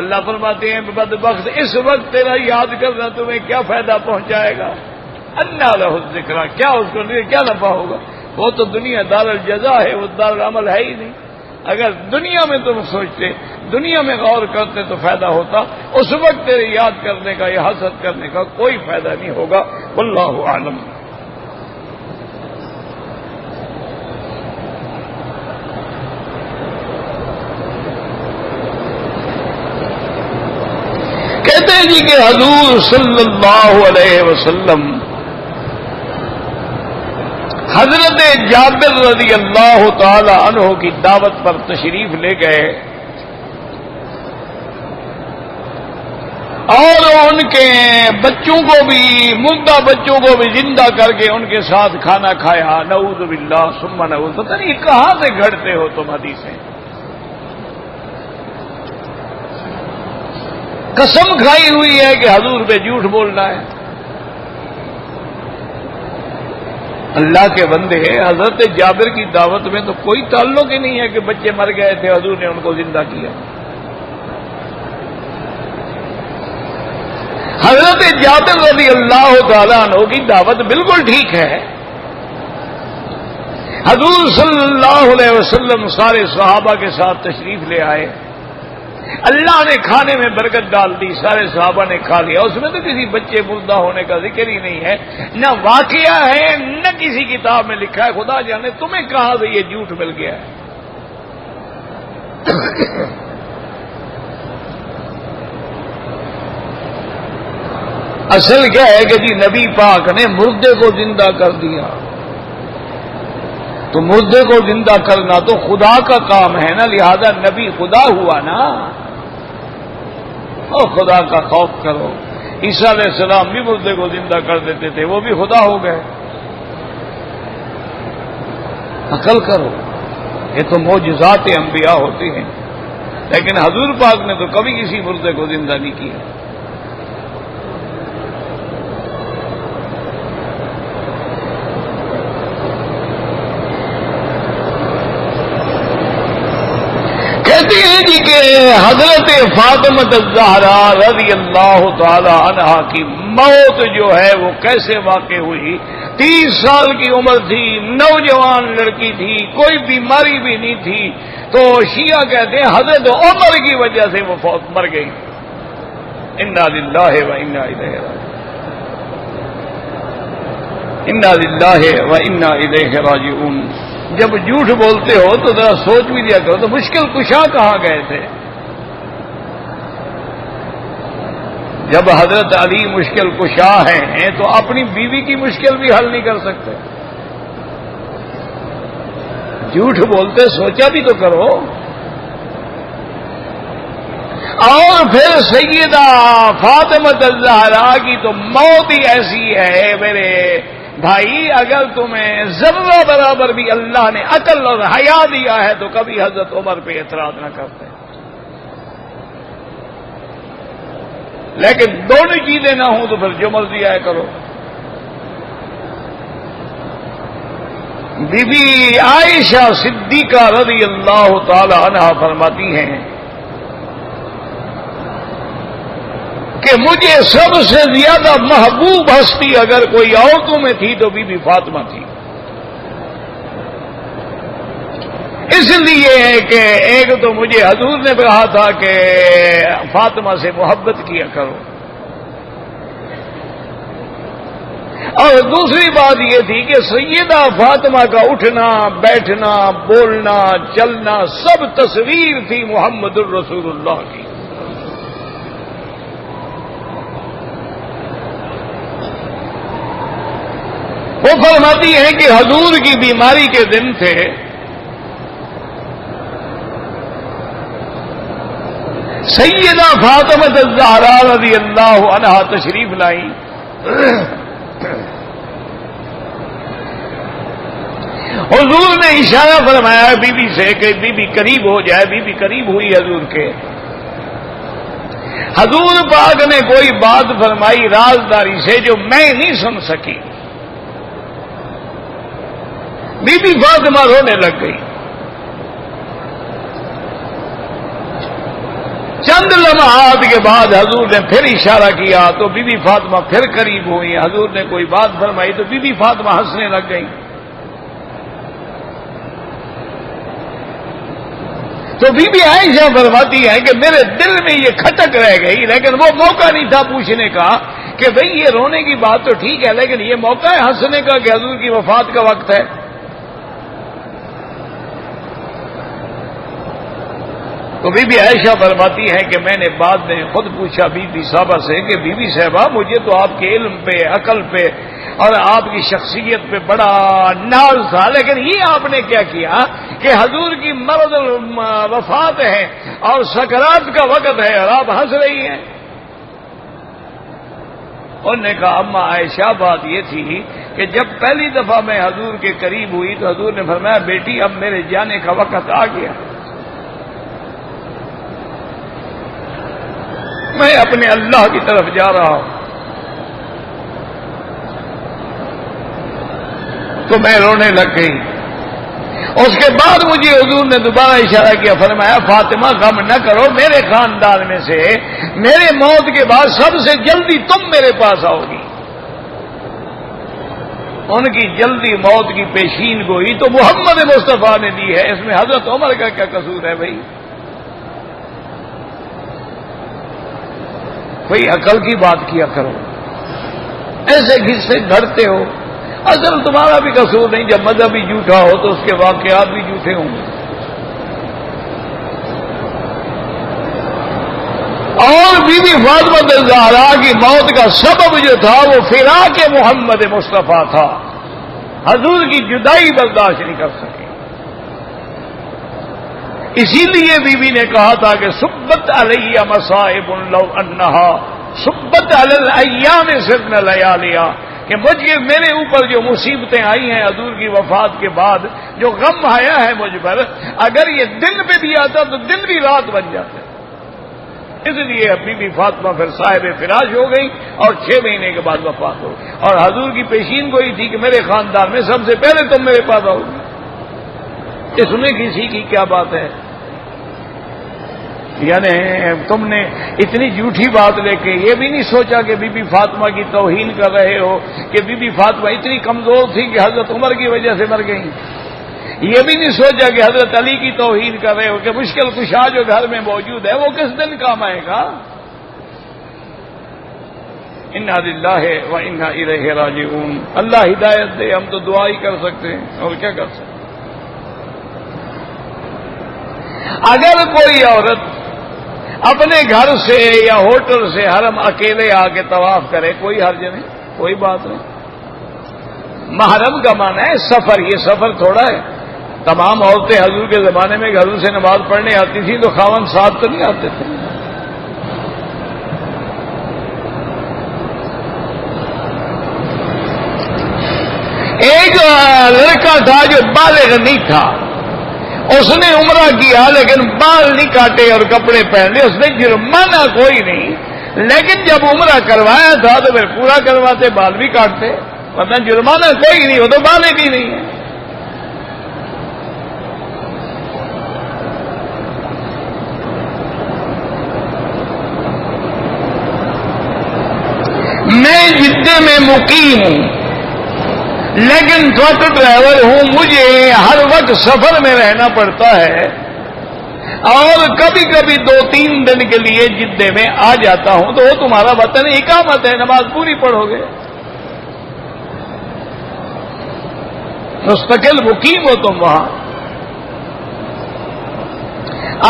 S1: اللہ فرماتے ہیں بدبخت اس وقت تیرا یاد کرنا تمہیں کیا فائدہ پہنچائے گا. انّا لہ الذکریٰ، کیا اس کو کیا نفع ہوگا. وہ تو دنیا دار الجزا ہے، وہ دار العمل ہے ہی نہیں. اگر دنیا میں تم سوچتے، دنیا میں غور کرتے تو فائدہ ہوتا. اس وقت تیرے یاد کرنے کا یا حسد کرنے کا کوئی فائدہ نہیں ہوگا. واللہ اعلم. کہتے ہیں جی کہ حضور صلی اللہ علیہ وسلم حضرت جابر رضی اللہ تعالی عنہ کی دعوت پر تشریف لے گئے اور ان کے بچوں کو بھی، مردہ بچوں کو بھی زندہ کر کے ان کے ساتھ کھانا کھایا. نعوذ باللہ ثم نعوذ. پتہ نہیں کہاں سے گھڑتے ہو تم حدیثیں. قسم کھائی ہوئی ہے کہ حضور پہ جھوٹ بولنا ہے. اللہ کے بندے، حضرت جابر کی دعوت میں تو کوئی تعلق ہی نہیں ہے کہ بچے مر گئے تھے حضور نے ان کو زندہ کیا. حضرت جابر رضی اللہ تعالیٰ عنہ کی دعوت بالکل ٹھیک ہے. حضور صلی اللہ علیہ وسلم سارے صحابہ کے ساتھ تشریف لے آئے. اللہ نے کھانے میں برکت ڈال دی، سارے صحابہ نے کھا لیا. اس میں تو کسی بچے مردہ ہونے کا ذکر ہی نہیں ہے، نہ واقعہ ہے، نہ کسی کتاب میں لکھا ہے. خدا جانے تمہیں کہاں سے یہ جھوٹ مل گیا ہے. اصل کیا ہے کہ جی نبی پاک نے مردے کو زندہ کر دیا. تو مردے کو زندہ کرنا تو خدا کا کام ہے نا، لہذا نبی خدا ہوا نا. اور خدا کا خوف کرو. عیسیٰ علیہ السلام بھی مردے کو زندہ کر دیتے تھے، وہ بھی خدا ہو گئے. عقل کرو. یہ تو معجزات انبیاء ہوتے ہیں، لیکن حضور پاک نے تو کبھی کسی مردے کو زندہ نہیں کیا. کہتے ہیں جی کہ حضرت فاطمہ الزہرا رضی اللہ تعالی عنہا کی موت جو ہے وہ کیسے واقع ہوئی. 30 سال کی عمر تھی، نوجوان لڑکی تھی، کوئی بیماری بھی نہیں تھی. تو شیعہ کہتے ہیں حضرت عمر کی وجہ سے وہ فوت مر گئی. انا للہ و انا الیہ راجعون. انا للہ و انا الیہ راجعون. جب جھوٹ بولتے ہو تو ذرا سوچ بھی دیا کرو، تو مشکل کشا کہاں گئے تھے؟ جب حضرت علی مشکل کشا ہیں تو اپنی بیوی کی مشکل بھی حل نہیں کر سکتے؟ جھوٹ بولتے سوچا بھی تو کرو۔ اور پھر سیدہ فاطمہ الزہرا کی تو موت ہی ایسی ہے میرے بھائی، اگر تمہیں ذرہ برابر بھی اللہ نے عقل اور حیا دیا ہے تو کبھی حضرت عمر پہ اعتراض نہ کرتے، لیکن دونوں چیزیں نہ ہوں تو پھر جو مرضی آئے کرو۔ بی بی عائشہ صدیقہ رضی اللہ تعالی عنہا فرماتی ہیں کہ مجھے سب سے زیادہ محبوب ہستی اگر کوئی عورتوں میں تھی تو بی بی فاطمہ تھی، اس لیے کہ ایک تو مجھے حضور نے کہا تھا کہ فاطمہ سے محبت کیا کرو، اور دوسری بات یہ تھی کہ سیدہ فاطمہ کا اٹھنا بیٹھنا بولنا چلنا سب تصویر تھی محمد الرسول اللہ کی۔ وہ فرماتی ہیں کہ حضور کی بیماری کے دن تھے، سیدہ فاطمہ الزہرا رضی اللہ عنہا تشریف لائی، حضور نے اشارہ فرمایا بی بی سے کہ بی بی قریب ہو جائے، بی بی قریب ہوئی حضور کے۔ حضور پاک نے کوئی بات فرمائی رازداری سے جو میں نہیں سن سکی، بی بی فاطمہ رونے لگ گئی۔ چند لمحات کے بعد حضور نے پھر اشارہ کیا تو بی بی فاطمہ پھر قریب ہوئی، حضور نے کوئی بات فرمائی تو بی بی فاطمہ ہنسنے لگ گئی۔ تو بی بی عائشہ فرماتی ہے کہ میرے دل میں یہ کھٹک رہ گئی، لیکن وہ موقع نہیں تھا پوچھنے کا کہ بھئی یہ رونے کی بات تو ٹھیک ہے لیکن یہ موقع ہے ہنسنے کا کہ حضور کی وفات کا وقت ہے۔ تو بی بی عائشہ فرماتی ہے کہ میں نے بعد میں خود پوچھا بی بی صاحبہ سے کہ بی بی صاحبہ مجھے تو آپ کے علم پہ عقل پہ اور آپ کی شخصیت پہ بڑا ناز تھا، لیکن یہ آپ نے کیا کیا کہ حضور کی مرض وفات ہے اور سکرات کا وقت ہے اور آپ ہنس رہی ہیں؟ انہوں نے کہا اما عائشہ بات یہ تھی کہ جب پہلی دفعہ میں حضور کے قریب ہوئی تو حضور نے فرمایا بیٹی اب میرے جانے کا وقت آ گیا، میں اپنے اللہ کی طرف جا رہا ہوں۔ تو میں رونے لگ گئی۔ اس کے بعد مجھے حضور نے دوبارہ اشارہ کیا، فرمایا فاطمہ غم نہ کرو، میرے خاندان میں سے میرے موت کے بعد سب سے جلدی تم میرے پاس آؤ گی۔ ان کی جلدی موت کی پیشین گوئی تو محمد مصطفیٰ نے دی ہے، اس میں حضرت عمر کا کیا قصور ہے بھائی؟ کوئی عقل کی بات کیا کرو، ایسے قصے گھڑتے ہو، اصل تمہارا بھی قصور نہیں، جب مذہب بھی جھوٹا ہو تو اس کے واقعات بھی جھوٹے ہوں گے۔ اور بی بی فاطمہ الزہرا کی موت کا سبب جو تھا وہ فراق محمد مصطفیٰ تھا، حضور کی جدائی برداشت نہیں کر سکے، اسی لیے بی بی نے کہا تھا کہ سبت علیہ مصائب لو انہا سبت علی الایام سرن لیالیا، کہ میرے اوپر جو مصیبتیں آئی ہیں حضور کی وفات کے بعد، جو غم آیا ہے مجھ پر، اگر یہ دن پہ بھی آتا تو دن بھی رات بن جاتے۔ اس لیے بی بی فاطمہ پھر صاحب فراش ہو گئی اور 6 مہینے کے بعد وفات ہو گئی، اور حضور کی پیشین گوئی تھی کہ میرے خاندان میں سب سے پہلے تم میرے پاس آؤ گی۔ اس میں کسی کی کیا بات ہے؟ یعنی تم نے اتنی جھوٹی بات لے کے یہ بھی نہیں سوچا کہ بی بی فاطمہ کی توہین کر رہے ہو کہ بی بی فاطمہ اتنی کمزور تھی کہ حضرت عمر کی وجہ سے مر گئی، یہ بھی نہیں سوچا کہ حضرت علی کی توہین کر رہے ہو کہ مشکل کشا جو گھر میں موجود ہے وہ کس دن کام آئے گا۔ انا للہ و انا الیہ راجعون۔ اللہ ہدایت دے، ہم تو دعا ہی کر سکتے ہیں اور کیا کر سکتے ہیں۔ اگر کوئی عورت اپنے گھر سے یا ہوٹل سے حرم اکیلے آ کے طواف کرے کوئی حرج نہیں، کوئی بات نہیں۔ محرم کا معنی ہے سفر، یہ سفر تھوڑا ہے۔ تمام عورتیں حضور کے زمانے میں گھروں سے نماز پڑھنے آتی تھیں تو خاوند ساتھ تو نہیں آتے تھے۔ ایک لڑکا تھا جو بالغ نہیں تھا، اس نے عمرہ کیا لیکن بال نہیں کاٹے اور کپڑے پہن لے، اس نے جرمانہ کوئی نہیں، لیکن جب عمرہ کروایا تھا تو پھر پورا کرواتے، بال بھی کاٹتے، ورنہ جرمانہ کوئی نہیں، وہ تو بالغ ہی نہیں ہے۔ میں جدے میں مقیم ہوں لیکن ٹرک ڈرائیور ہوں، مجھے ہر وقت سفر میں رہنا پڑتا ہے اور کبھی کبھی 2-3 دن کے لیے جدے میں آ جاتا ہوں، تو وہ تمہارا وطن اقامت ہے، نماز پوری پڑھو گے، مستقل مقیم ہو تم وہاں۔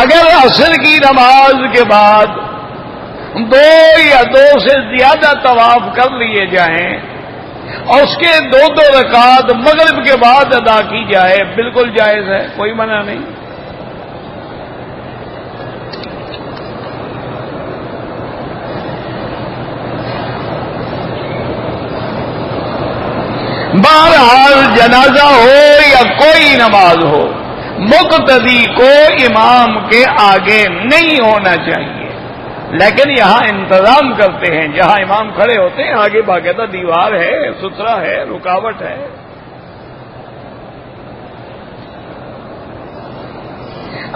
S1: اگر عصر کی نماز کے بعد 2 یا 2 سے زیادہ طواف کر لیے جائیں اور اس کے 2 رکعات مغرب کے بعد ادا کی جائے، بالکل جائز ہے، کوئی منع نہیں۔ بہرحال جنازہ ہو یا کوئی نماز ہو، مقتدی کو امام کے آگے نہیں ہونا چاہیے، لیکن یہاں انتظام کرتے ہیں، جہاں امام کھڑے ہوتے ہیں آگے باقاعدہ دیوار ہے، ستھرا ہے، رکاوٹ ہے۔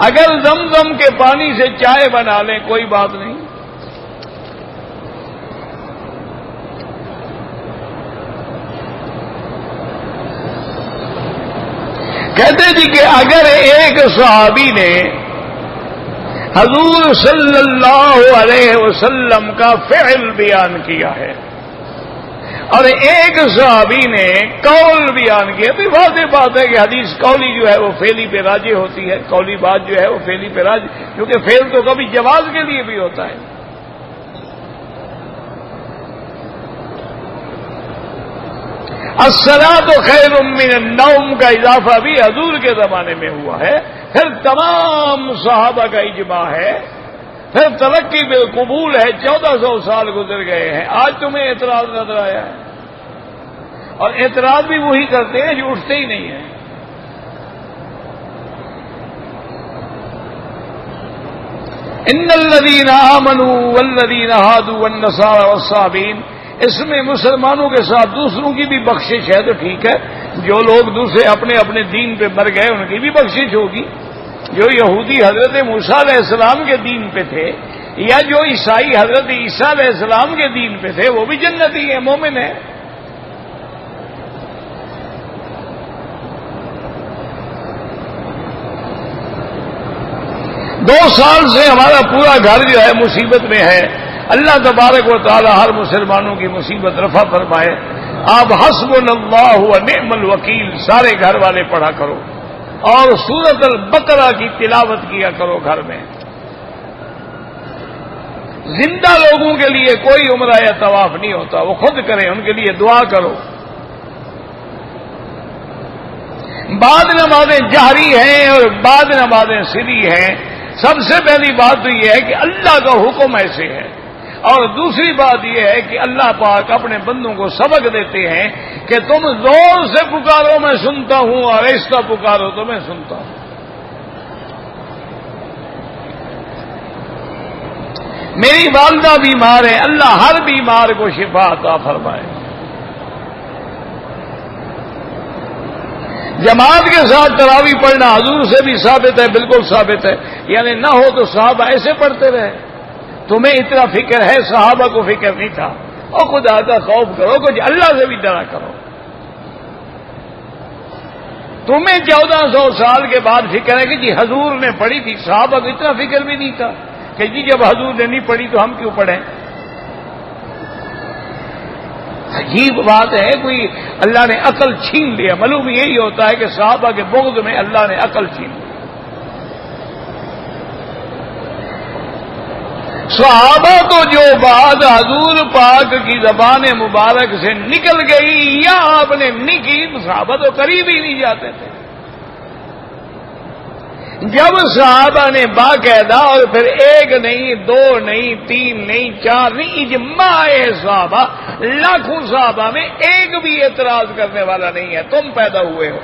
S1: اگر زمزم کے پانی سے چائے بنا لیں کوئی بات نہیں۔ کہتے جی کہ اگر ایک صحابی نے حضور صلی اللہ علیہ وسلم کا فعل بیان کیا ہے اور ایک صحابی نے قول بیان کیا، تو واضح بات ہے کہ حدیث قولی جو ہے وہ فعلی پہ راجع ہوتی ہے، قولی بات جو ہے وہ فعلی پہ راجع، کیونکہ فعل تو کبھی جواز کے لیے بھی ہوتا ہے۔ الصلاۃ خیر من النوم کا اضافہ بھی حضور کے زمانے میں ہوا ہے، پھر تمام صحابہ کا اجماع ہے، پھر ترقی بالقبول ہے، 1400 سال گزر گئے ہیں، آج تمہیں اعتراض نظر آیا ہے، اور اعتراض بھی وہی کرتے ہیں جو اٹھتے ہی نہیں ہیں۔ ان الذین آمنوا والذین ہادوا والنصارى والصابین، اس میں مسلمانوں کے ساتھ دوسروں کی بھی بخشش ہے تو ٹھیک ہے، جو لوگ دوسرے اپنے اپنے دین پہ مر گئے ان کی بھی بخشش ہوگی، جو یہودی حضرت موسیٰ علیہ السلام کے دین پہ تھے یا جو عیسائی حضرت عیسیٰ علیہ السلام کے دین پہ تھے وہ بھی جنتی ہیں، مومن ہیں۔ دو سال سے ہمارا پورا گھر جو ہے مصیبت میں ہے، اللہ تبارک و تعالی ہر مسلمانوں کی مصیبت رفع فرمائے۔ آپ حسبنا اللہ و نعم الوکیل سارے گھر والے پڑھا کرو اور سورۃ البقرہ کی تلاوت کیا کرو گھر میں۔ زندہ لوگوں کے لیے کوئی عمرہ یا طواف نہیں ہوتا، وہ خود کریں، ان کے لیے دعا کرو۔ بعد نمازیں جہری ہیں اور بعد نمازیں سری ہیں۔ سب سے پہلی بات تو یہ ہے کہ اللہ کا حکم ایسے ہے، اور دوسری بات یہ ہے کہ اللہ پاک اپنے بندوں کو سبق دیتے ہیں کہ تم زور سے پکارو میں سنتا ہوں اور ایسا پکارو تو میں سنتا ہوں۔ میری والدہ بیمار ہے، اللہ ہر بیمار کو شفا عطا فرمائے۔ جماعت کے ساتھ تراویح پڑھنا حضور سے بھی ثابت ہے، بالکل ثابت ہے، یعنی نہ ہو تو صحابہ ایسے پڑھتے رہے۔ تمہیں اتنا فکر ہے، صحابہ کو فکر نہیں تھا، اور خدا کا خوف کرو، کچھ اللہ سے بھی ڈرا کرو۔ تمہیں 1400 سال کے بعد فکر ہے کہ جی حضور نے پڑھی تھی، صحابہ کو اتنا فکر بھی نہیں تھا کہ جی جب حضور نے نہیں پڑھی تو ہم کیوں پڑھیں۔ عجیب بات ہے، کوئی اللہ نے عقل چھین لیا۔ معلوم یہی ہوتا ہے کہ صحابہ کے بغض میں اللہ نے عقل چھین لی۔ صحابہ تو جو بات حضور پاک کی زبان مبارک سے نکل گئی یا آپ نے نہیں کی، صحابہ تو قریب ہی نہیں جاتے تھے۔ جب صحابہ نے باقاعدہ، اور پھر ایک نہیں، دو نہیں، تین نہیں، چار نہیں، اجماع صحابہ، لاکھوں صحابہ میں ایک بھی اعتراض کرنے والا نہیں ہے، تم پیدا ہوئے ہو۔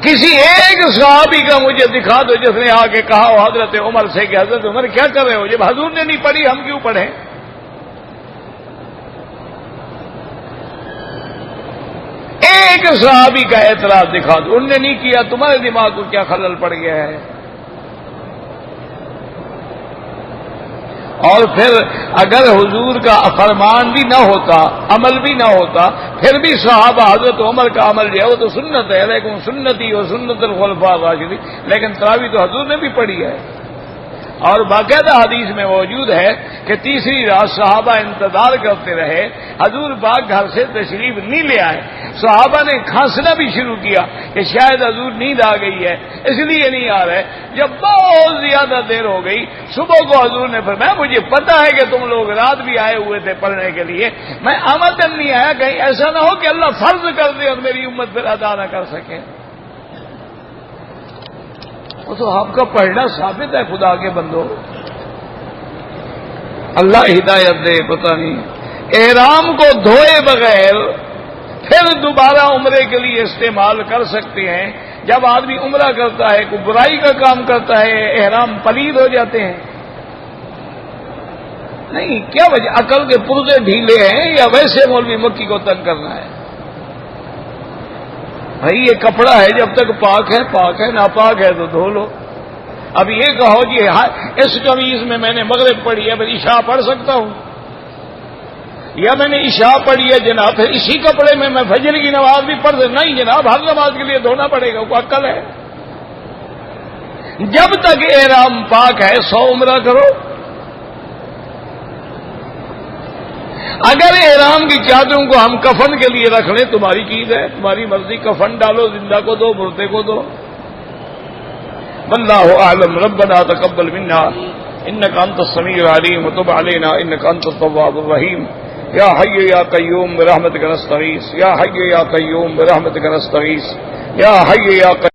S1: کسی ایک صحابی کا مجھے دکھا دو جس نے آ کے کہا ہو حضرت عمر سے کہ حضرت عمر کیا کر رہے ہو، جب حضور نے نہیں پڑھی ہم کیوں پڑھیں؟ ایک صحابی کا اعتراض دکھا دو، انہوں نے نہیں کیا، تمہارے دماغ کو کیا خلل پڑ گیا ہے؟ اور پھر اگر حضور کا فرمان بھی نہ ہوتا، عمل بھی نہ ہوتا، پھر بھی صحابہ حضرت عمر کا عمل جو ہے وہ تو سنت ہے، لیکن سنتی و سنت الخلفاء الراشدین، لیکن تراویح تو حضور نے بھی پڑھی ہے۔ اور باقاعدہ حدیث میں موجود ہے کہ تیسری رات صحابہ انتظار کرتے رہے، حضور پاک گھر سے تشریف نہیں لے آئے، صحابہ نے کھانسنا بھی شروع کیا کہ شاید حضور نیند آ گئی ہے اس لیے نہیں آ رہے۔ جب بہت زیادہ دیر ہو گئی، صبح کو حضور نے فرمایا مجھے پتا ہے کہ تم لوگ رات بھی آئے ہوئے تھے پڑھنے کے لیے، میں آمدن نہیں آیا، کہیں ایسا نہ ہو کہ اللہ فرض کر دے اور میری امت پھر ادا نہ کر سکے۔ وہ تو آپ کا پڑھنا ثابت ہے خدا کے بندو، اللہ ہدایت دے۔ پتہ نہیں احرام کو دھوئے بغیر پھر دوبارہ عمرے کے لیے استعمال کر سکتے ہیں؟ جب آدمی عمرہ کرتا ہے کوئی برائی کا کام کرتا ہے احرام پلید ہو جاتے ہیں؟ نہیں، کیا وجہ؟ عقل کے پرزے ڈھیلے ہیں یا ویسے مولوی مکی کو تنگ کرنا ہے؟ بھائی یہ کپڑا ہے جب تک پاک ہے، ناپاک ہے تو دھو لو۔ اب یہ کہو جی اس قمیض میں نے مغرب پڑھی ہے، پھر عشاء پڑھ سکتا ہوں، یا میں نے عشاء پڑھی ہے جناب پھر اسی کپڑے میں فجر کی نماز بھی پڑھ دوں؟ نہیں جناب، ہر نماز کے لیے دھونا پڑے گا، کوئی عقل ہے؟ جب تک احرام پاک ہے 100 عمرہ کرو۔ اگر احرام کی چادروں کو ہم کفن کے لیے رکھ لیں تمہاری چیز ہے، تمہاری مرضی، کفن ڈالو، زندہ کو دو، مردے کو دو۔ واللہ اعلم۔ ربنا تقبل منا انک انت السمیع العلیم وتب علینا انک انت التواب الرحیم۔ یا حی یا قیوم برحمتک نستغیث، یا حی یا قیوم برحمتک نستغیث، یا حی یا قیوم